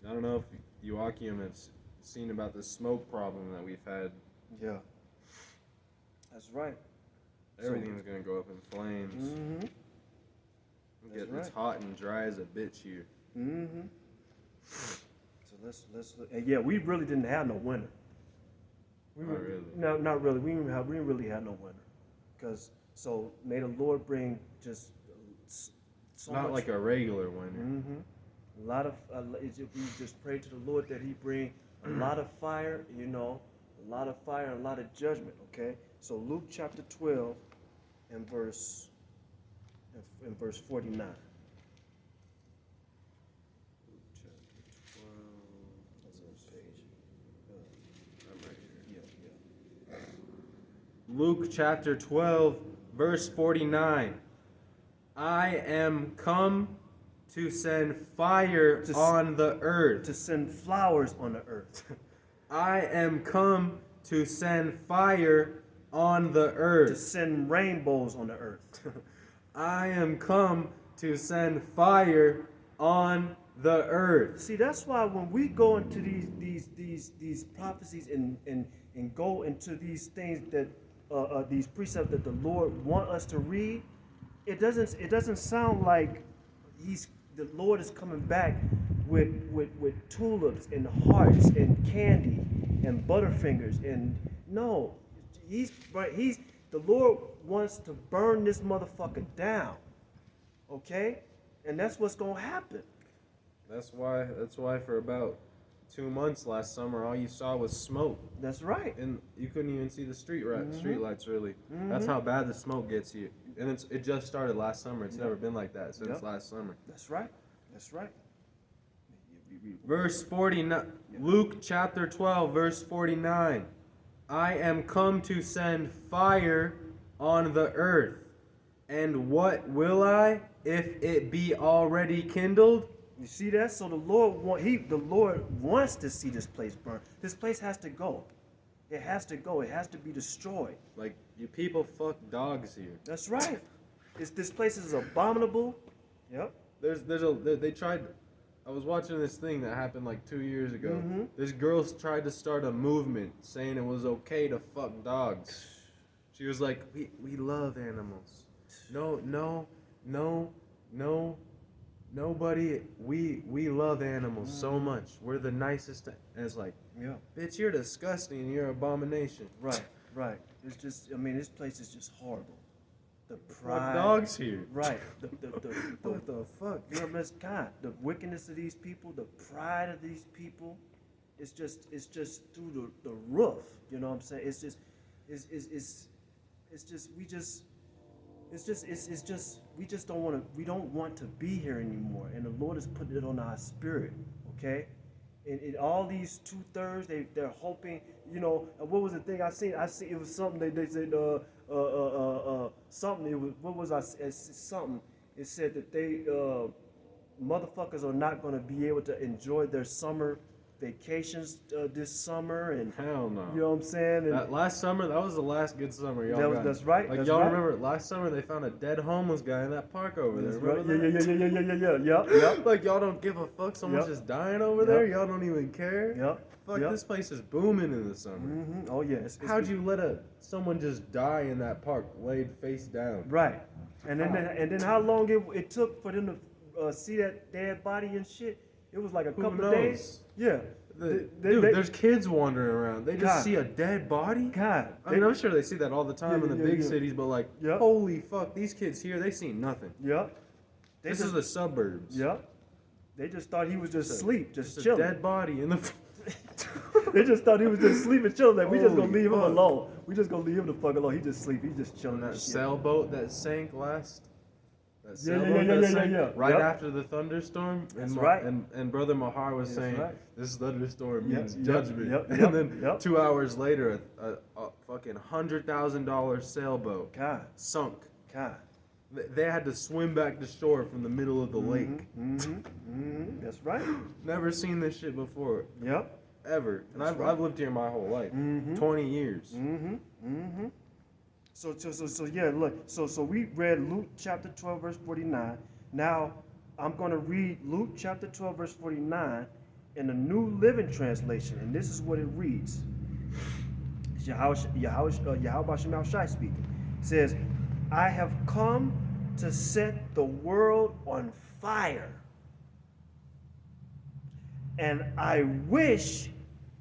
I don't know if you Akim has seen about the smoke problem that we've had. Yeah. That's right. Everything's gonna go up in flames. It's hot and dry as a bitch here. So let's look. And yeah, we really didn't have no winter. Not really. No, not really. We didn't really have no winter. So may the Lord bring just so not much, like a regular winter. A lot of we just pray to the Lord that He bring a lot of fire, a lot of fire and a lot of judgment. Okay. So Luke chapter 12 and verse 49. Luke chapter 12, verse 49. I am come to send fire on the earth. To send flowers on the earth. I am come to send fire on the earth. To send rainbows on the earth. I am come to send fire on the earth. See, that's why when we go into these prophecies and go into these things that these precepts that the Lord want us to read, it doesn't sound like the Lord is coming back with tulips and hearts and candy and butterfingers and no, the Lord wants to burn this motherfucker down, okay, and that's what's gonna happen. That's why for about 2 months last summer, all you saw was smoke. That's right. And you couldn't even see the street lights really. That's how bad the smoke gets you. And it just started last summer. It's never been like that since last summer. That's right. Verse 49, Luke chapter 12, verse 49. I am come to send fire on the earth. And what will I, if it be already kindled? You see that? So the Lord wants to see this place burn. This place has to go. It has to go. It has to be destroyed. Like, you people fuck dogs here. That's right. This place is abominable. Yep. They tried. I was watching this thing that happened like 2 years ago. This girl tried to start a movement saying it was okay to fuck dogs. She was like, we love animals. No nobody, we love animals so much. We're the nicest. And it's like, Yeah. bitch, you're disgusting and you're an abomination. Right. Right. It's just. I mean, this place is just horrible. The Fuck pride. dogs here. Right. What the fuck? You know, it's God. The wickedness of these people, the pride of these people, it's just through the roof. You know what I'm saying? It's just we just don't want to. We don't want to be here anymore. And the Lord has put it on our spirit. Okay. And all these 2/3, they're hoping. You know, what was the thing I seen? It was something they said. Something. It was what was I? It's something. It said that they motherfuckers are not going to be able to enjoy their summer vacations this summer, and Hell no. you know what I'm saying. And That last summer, that was the last good summer y'all got. that's right. Like that's y'all right. remember last summer they found a dead homeless guy in that park over there. That's right. Remember that? Yep. Like y'all don't give a fuck. Someone's Yep. just dying over Yep. there. Y'all don't even care. Yep. Fuck, Yep. this place is booming in the summer. Mm-hmm. Oh yeah. How'd you let someone just die in that park, laid face down? Right. And then how long it took for them to see that dead body and shit? It was like a couple of days. Yeah. Dude, there's kids wandering around. They just God. see a dead body. God. I mean, I'm sure they see that all the time Yeah, in the yeah, big yeah. cities, but like, Yep. holy fuck, these kids here, they seen nothing. Yep. This is the suburbs. Yep. They just thought he was just asleep, just It's a chilling. dead body in the. They just thought he was just sleeping, chilling. Like, we just gonna Holy leave him fuck. alone. We just gonna leave him the fuck alone. He just sleep. He just chilling. That and shit. sailboat that sank last. That Yeah, sailboat yeah, that yeah, sank yeah. right Yep. after the thunderstorm. That's and right. And Brother Mahar was That's saying, right. this thunderstorm Yep, means yep, judgment. yep, and yep, then yep. 2 hours later, a fucking $100,000 sailboat God, sunk. God. They had to swim back to shore from the middle of the lake. That's right. Never seen this shit before, Yep. ever. And That's I've, right. I've lived here my whole life, Mhm. 20 years. So yeah, look. So we read Luke chapter 12 verse 49. Now I'm going to read Luke chapter 12 verse 49 in the New Living Translation, and this is what it reads. Yahweh Shem Shai speaking. It says, "I have come to set the world on fire, and I wish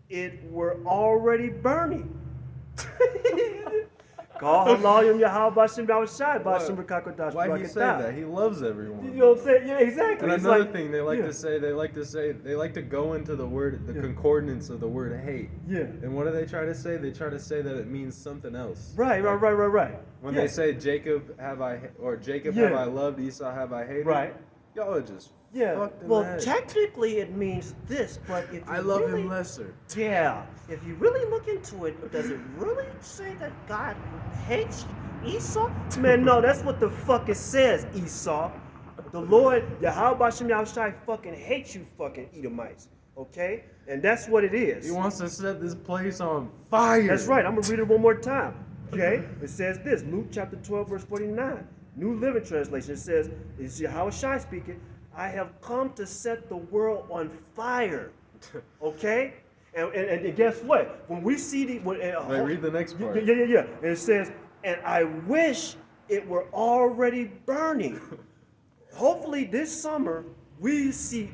it were already burning." Call Halayim Yahweh Shem Shai, Bashem Rakakodash Why he say that? He loves everyone. You know what I'm saying? Yeah, exactly. And It's another like- thing they like yeah. to say, they like to go into the word, the Yeah. concordance of the word hate. Yeah. And what do they try to say? They try to say that it means something else. Right. When Yeah. they say Jacob have I Yeah. have I loved, Esau have I hated. Right. Y'all are just Yeah. fucked in Well, the head. technically it means this, but if you I love really, him lesser. Yeah. If you really look into it, does it really say that God hates Esau? Man, no, that's what the fuck it says, Esau. The Lord, Yahweh Shem Shai fucking hates you fucking Edomites. Okay? And that's what it is. He wants to set this place on fire. That's right. I'm going to read it one more time. Okay? It says this, Luke chapter 12, verse 49. New Living Translation. It says, it's Yahweh Shai speaking, "I have come to set the world on fire." Okay? And guess what? When we see the... Wait, read the next part. Yeah. And it says, "And I wish it were already burning." Hopefully this summer, we'll see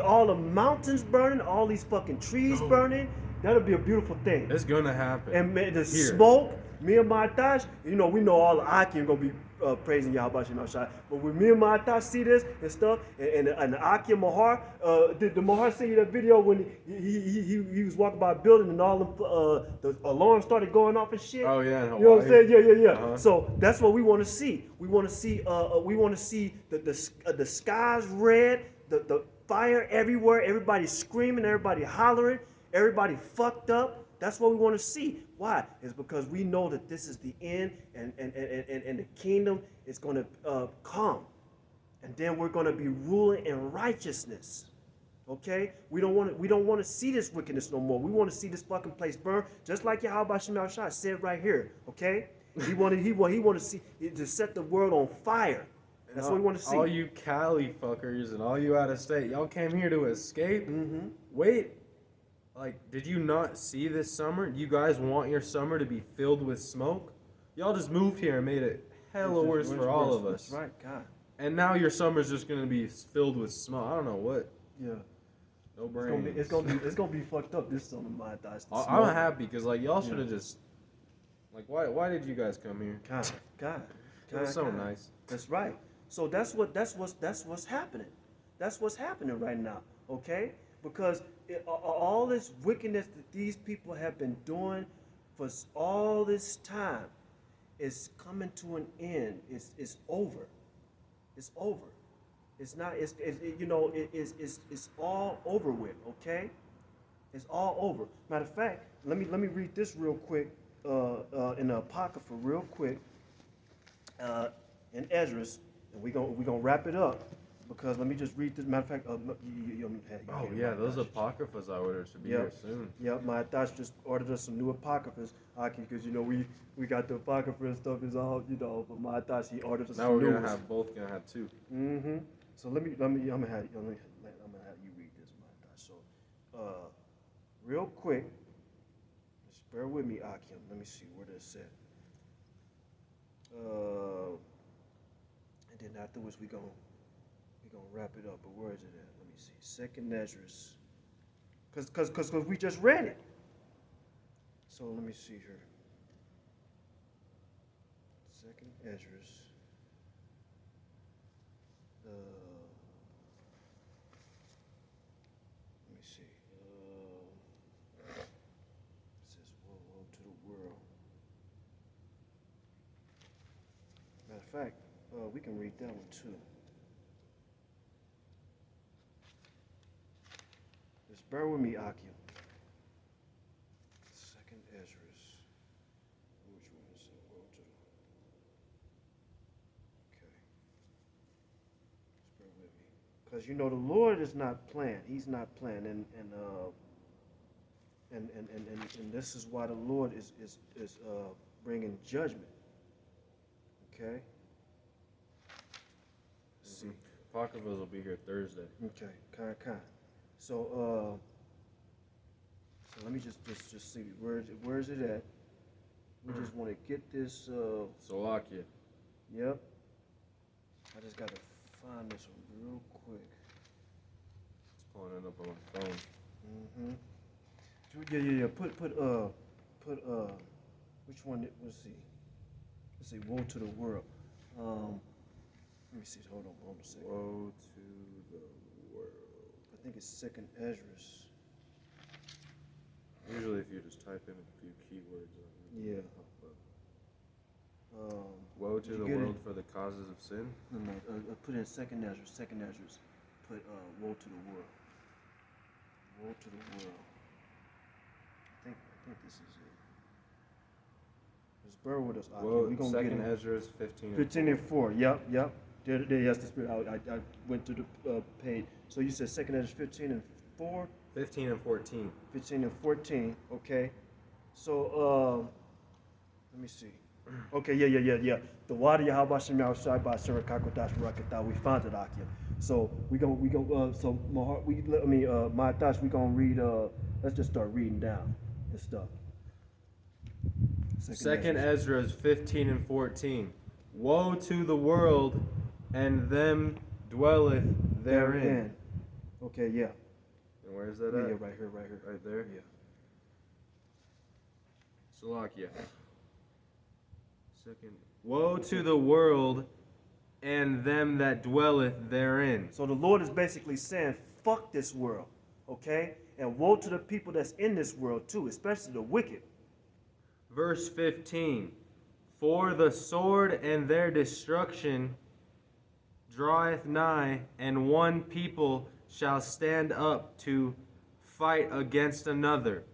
all the mountains burning, all these fucking trees burning. That'll be a beautiful thing. It's gonna happen. And man, the Here. smoke, me and my Tash, we know all the Akim gonna be praising Yahweh Shem Shai. But when me and my Tash see this and stuff, and the Akim Mahar, did the Mahar send you that video when he was walking by a building and all the alarms started going off and shit? Oh, yeah, in You know what I'm Hawaii. saying? Yeah. Uh-huh. So that's what we want to see. We want to see the skies red, the fire everywhere, everybody screaming, everybody hollering, everybody fucked up. That's what we want to see. Why? It's because we know that this is the end, and the kingdom is going to come, and then we're going to be ruling in righteousness. Okay? We don't want to see this wickedness no more. We want to see this fucking place burn, just like Yahweh Shem Shai said right here. Okay? He wanted to see to set the world on fire. That's what we want to see. All you Cali fuckers and all you out of state, y'all came here to escape. Mm-hmm. Wait, did you not see this summer? You guys want your summer to be filled with smoke? Y'all just moved here and made it hella worse for all of us. That's right, God. And now your summer's just gonna be filled with smoke. I don't know what. Yeah. No brains. It's gonna be fucked up this summer, my thoughts. I'm happy because like y'all should have just like why did you guys come here? God. It was so nice. That's right. So that's what's happening. That's what's happening right now. Okay, because all this wickedness that these people have been doing for all this time is coming to an end. It's over. It's over. It's not. It's all over with. Okay. It's all over. Matter of fact, let me read this real quick in the Apocrypha real quick in Esdras, and we gonna wrap it up because let me just read this. Matter of fact, Those Apocryphas I ordered should be here soon. Yep, my thoughts just ordered us some new Apocryphas, because we got the Apocrypha and stuff is all but my thoughts he ordered us. Now we're gonna have two. Mm-hmm. So I'm gonna have you read this, my thoughts. So, real quick, just bear with me, Akim. Let me see where this at. And then afterwards we gonna wrap it up. But where is it at? Let me see. Second Esdras. Cause we just read it. So let me see here. Second Esdras. Let me see. It says, "Woe to the world." Matter of fact, we can read that one too. Just bear with me, Akim. Second Esdras. Which one is it? Woe to the... Okay. Just bear with me. Because the Lord is not playing. He's not playing. And this is why the Lord is bringing judgment. Okay? Let's see. Apocryphas will be here Thursday. Okay, kind. So let me just see where is it at? We just want to get this. Slovakia. Yep. I just gotta find this one real quick. It's pulling it up on my phone. Yeah. Put which one? Let's see. Woe to the world. Let me see. Hold on a second. Woe to the world. I think it's Second Esdras. Usually, if you just type in a few keywords, Yeah. Woe to the world for the causes of sin. No. Put in Second Esdras. Put woe to the world. Woe to the world. I think this is it. Just bear with us. Woe, we gonna Second get it. Esdras 15 and 15 and 4. Yep. There, yes, the spirit. I went to the page. So you said Second Esdras 15 and 4. 15 and 14. 15 and 14. Okay. So let me see. Okay, yeah. The water Yahweh Shem outside by Sarah Kakodash Rakata. We found it, Akia. So we gonna so my thoughts we gonna read. Let's just start reading down and stuff. Second Esdras 15 and 14. Woe to the world, and them dwelleth therein. Okay, yeah. And where is that at? Yeah, right here. Right there? Yeah. Slovakia. Second. Woe to the world, and them that dwelleth therein. So the Lord is basically saying, fuck this world, okay? And woe to the people that's in this world too, especially the wicked. Verse 15. For the sword and their destruction draweth nigh, and one people shall stand up to fight against another,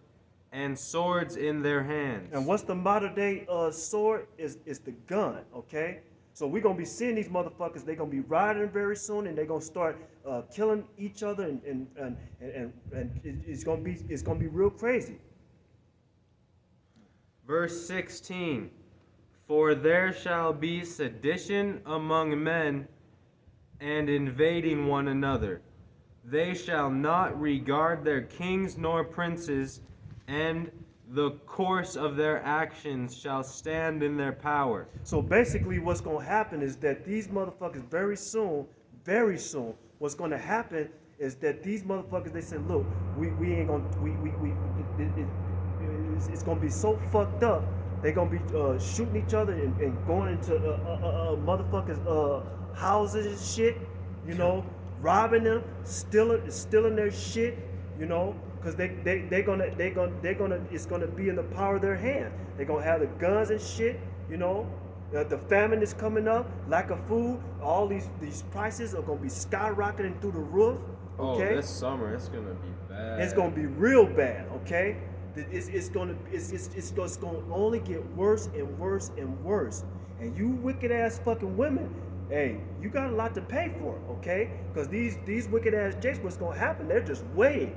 and swords in their hands. And what's the modern day sword? Is the gun, okay? So we're going to be seeing these motherfuckers. They're going to be riding very soon, and they're going to start killing each other, and it's going to be real crazy. Verse 16. For there shall be sedition among men, and invading one another. They shall not regard their kings nor princes, and the course of their actions shall stand in their power. So basically, what's gonna happen is that these motherfuckers very soon, what's gonna happen is that these motherfuckers, they said, look, we ain't gonna, it's gonna be so fucked up. They're gonna be shooting each other and going into motherfuckers' houses and shit, you know, robbing them, stealing their shit, you know, because they're gonna it's gonna be in the power of their hand. They're gonna have the guns and shit, you know. The famine is coming up, lack of food. All these prices are gonna be skyrocketing through the roof. Okay. Oh, this summer it's gonna be bad. It's gonna be real bad. Okay. It's gonna only get worse and worse and worse. And you wicked ass fucking women, hey, you got a lot to pay for, okay? Because these wicked ass jakes, what's gonna happen? They're just waiting.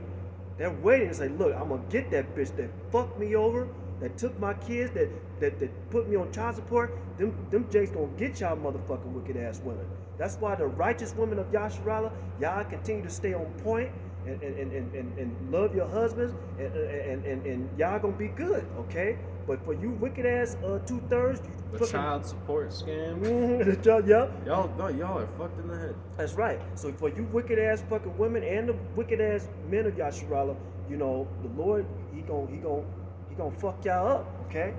They're waiting to say, look, I'm gonna get that bitch that fucked me over, that took my kids, that put me on child support. Them jakes gonna get y'all motherfucking wicked ass women. That's why the righteous women of Yasharala, y'all continue to stay on point and love your husbands and y'all gonna be good, okay? But for you wicked ass 2/3, the child support scam. Yep. Y'all are fucked in the head. That's right. So for you wicked ass fucking women and the wicked ass men of Yasharala, you know, the Lord, he gonna fuck y'all up, okay?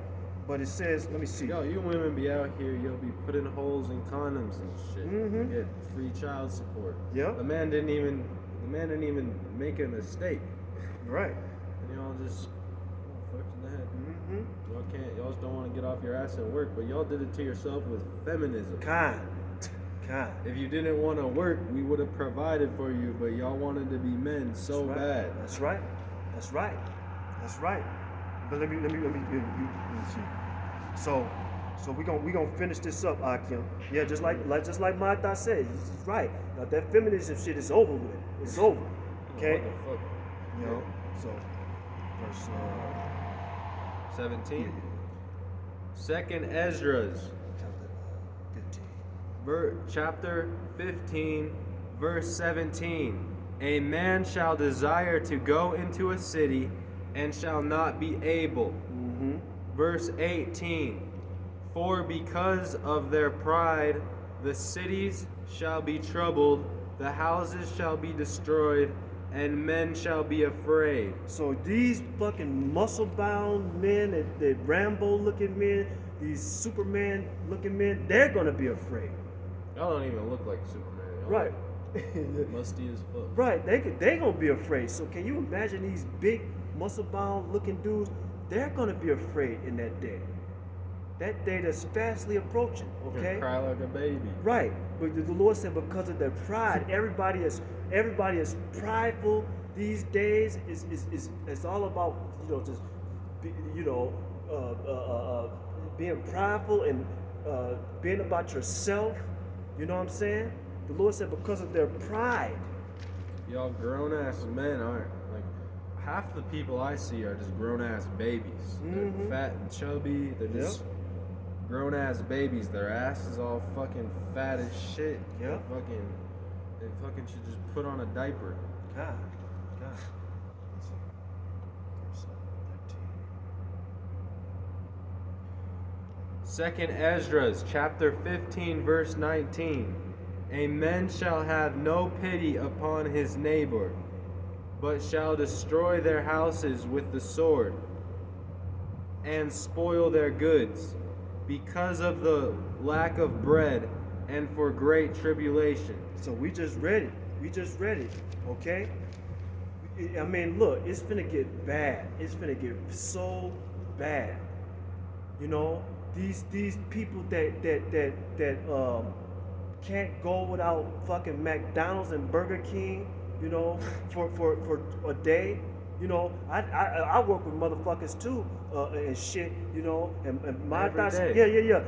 But it says, let me see. Yo, you women be out here, you'll be putting holes in condoms and shit. You get free child support. Yeah. The man didn't even make a mistake. Right. And y'all just fucked in the head. Y'all just don't want to get off your ass at work, but y'all did it to yourself with feminism. Kind. If you didn't want to work, we would have provided for you, but y'all wanted to be men so bad. That's right. But let me see. So we gonna finish this up, Akim. Yeah, just like Mata said, he's right. Now, that feminism shit is over with. It's over. Okay. What the fuck? You know. So verse 17. Second Esdras, chapter 15, verse 17. A man shall desire to go into a city and shall not be able. Verse 18. For because of their pride, the cities shall be troubled, the houses shall be destroyed, and men shall be afraid. So these fucking muscle-bound men, the Rambo-looking men, these Superman-looking men, they're gonna be afraid. Y'all don't even look like Superman. Y'all Right. musty as fuck. Right. They gonna be afraid. So can you imagine these big muscle-bound looking dudes? They're gonna be afraid in that day. That day that's fastly approaching. Okay. You cry like a baby. Right. But the Lord said because of their pride, everybody is prideful these days. It's all about just being prideful and being about yourself. You know what I'm saying? The Lord said because of their pride. Y'all grown ass men aren't like half the people I see are just grown ass babies. They're fat and chubby. They're just grown ass babies. Their ass is all fucking fat as shit. Yeah. They fucking should just put on a diaper. God. Let's see. Verse 13. Second Esdras, chapter 15, verse 19. A man shall have no pity upon his neighbor, but shall destroy their houses with the sword, and spoil their goods, because of the lack of bread, and for great tribulation. So we just read it. Okay? I mean, look, it's finna get bad. It's finna get so bad. You know, these people that can't go without fucking McDonald's and Burger King, you know, for a day. You know, I work with motherfuckers too, and shit, you know, and my Every thoughts, day. yeah.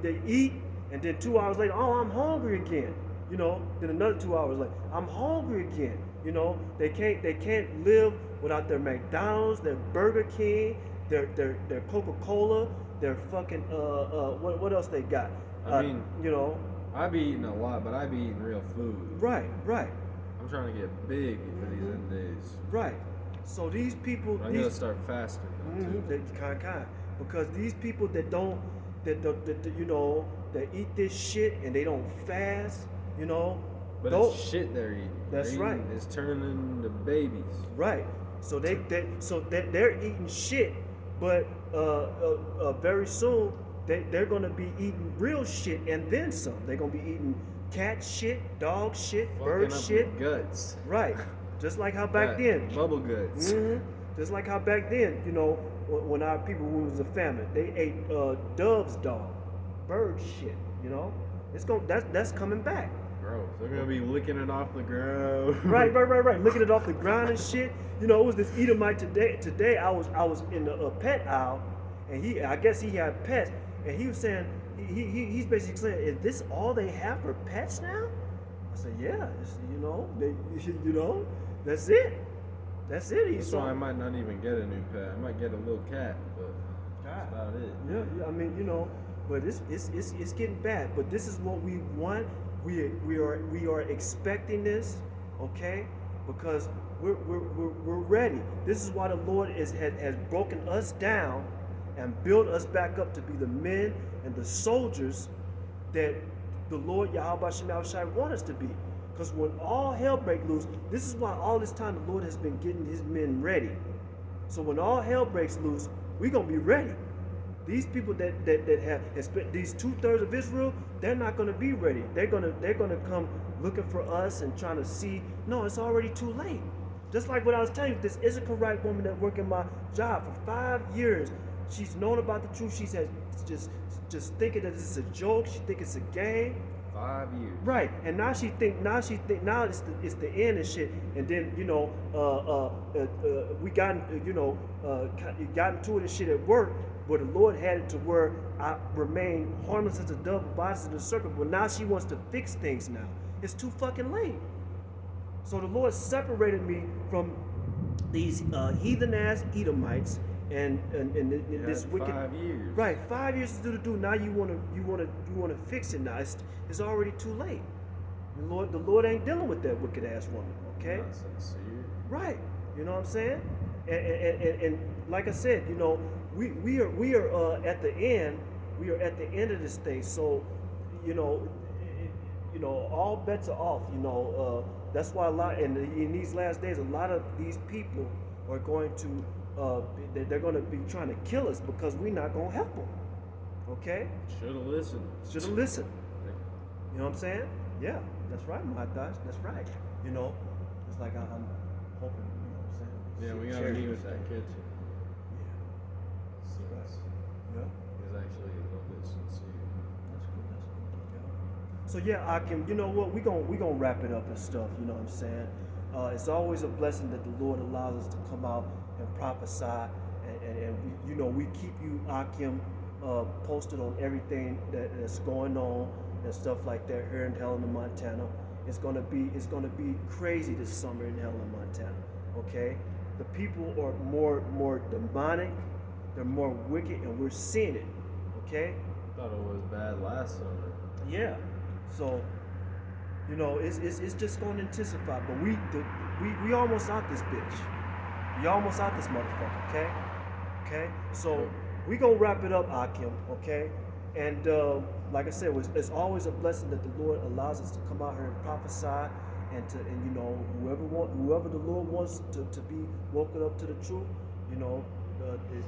They eat, and then 2 hours later, oh, I'm hungry again. You know, then another 2 hours later, I'm hungry again. You know, they can't live without their McDonald's, their Burger King, their Coca-Cola, their fucking what else they got? I mean, you know, I be eating a lot, but I be eating real food. right. I'm trying to get big for these end days. Right. So these people, I gotta start faster. they kind, because these people that don't, that you know, that eat this shit and they don't fast, you know. But it's shit they're eating. That's right. It's turning into babies. Right. So they're eating shit, but very soon they're gonna be eating real shit and then some. They're gonna be eating cat shit, dog shit, bird shit, guts. Right. Just like how back then. Bubble guts. Just like how back then, you know, when our people was a famine, they ate dove's dog, bird shit. You know, that's coming back. Gross. They're gonna be licking it off the ground. Right. Licking it off the ground and shit. You know, it was this Edomite today. I was in the pet aisle, and I guess he had pets, and he was saying he's basically saying, is this all they have for pets now? I said, yeah. You know, that's it. That's it. That's why I might not even get a new pet. I might get a little cat, but that's about it. Yeah. I mean, you know, but it's getting bad. But this is what we want. We are expecting this, okay? Because we're ready. This is why the Lord has broken us down and built us back up to be the men and the soldiers that the Lord Yahweh Shem Shai want us to be. Because when all hell breaks loose, this is why all this time the Lord has been getting his men ready. So when all hell breaks loose, we're gonna be ready. These people that have these 2/3 of Israel, they're not going to be ready. They're gonna come looking for us and trying to see. No, it's already too late. Just like what I was telling you, this Issacharite woman that worked in my job for 5 years, she's known about the truth. She's just thinking that this is a joke. She think it's a game. 5 years. Right, and now it's the end and shit. And then we got got into it and shit at work. But the Lord had it to where I remain harmless as a dove, bodies in the serpent. But now she wants to fix things now. It's too fucking late. So the Lord separated me from these heathen ass Edomites and this wicked. 5 years. Right, 5 years to do. Now you wanna fix it now. It's already too late. The Lord ain't dealing with that wicked ass woman. Okay. Right. You know what I'm saying? And like I said, you know, we are at the end. We are at the end of this thing. So, you know, all bets are off. You know, that's why in these last days, a lot of these people are going to they're going to be trying to kill us because we're not going to help them. Okay? Should have listened. You know what I'm saying? Yeah, that's right, my thoughts. That's right. You know, it's like I'm hoping. You know what I'm saying? Yeah, we gotta meet with that kitchen. Yeah. He's actually a little bit sincere. That's good. Yeah. So yeah, Akim, you know what? We gonna wrap it up and stuff. You know what I'm saying? It's always a blessing that the Lord allows us to come out and prophesy, and we keep you, Akim, posted on everything that's going on and stuff like that here in Helena, Montana. It's gonna be crazy this summer in Helena, Montana. Okay, the people are more demonic. They're more wicked, and we're seeing it. Okay. I thought it was bad last summer. Yeah. So, you know, it's just going to intensify. But we almost out this bitch. We almost out this motherfucker. Okay. Okay. So we gonna wrap it up, Akim. Okay. And like I said, it's always a blessing that the Lord allows us to come out here and prophesy, and you know, whoever the Lord wants to be woken up to the truth, you know.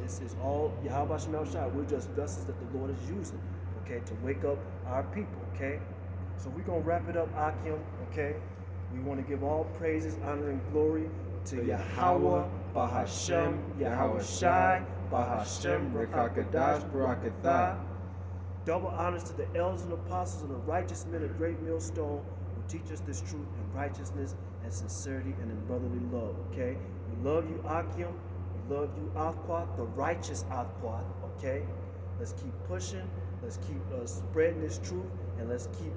It's all Yahweh Shem Shai. We're just vessels that the Lord is using, okay, to wake up our people, okay? So we're going to wrap it up, Akim, okay? We want to give all praises, honor, and glory to Yahweh, Bahashem, Yahweh Shai, Bahashem, Rakakadash, Barakatha. Double honors to the elders and apostles and the righteous men of great millstone who teach us this truth in righteousness and sincerity and in brotherly love, okay? We love you, Akim. Love you, Alquath, the righteous Alquath, okay? Let's keep pushing. Let's keep spreading this truth, and let's keep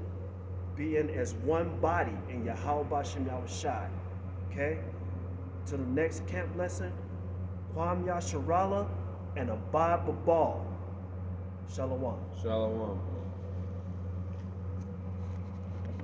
being as one body in Yahweh Shem Yahweh Shai, okay? To the next camp lesson, Kwam Yasharala and Abad Babal. Shalom. Shalom.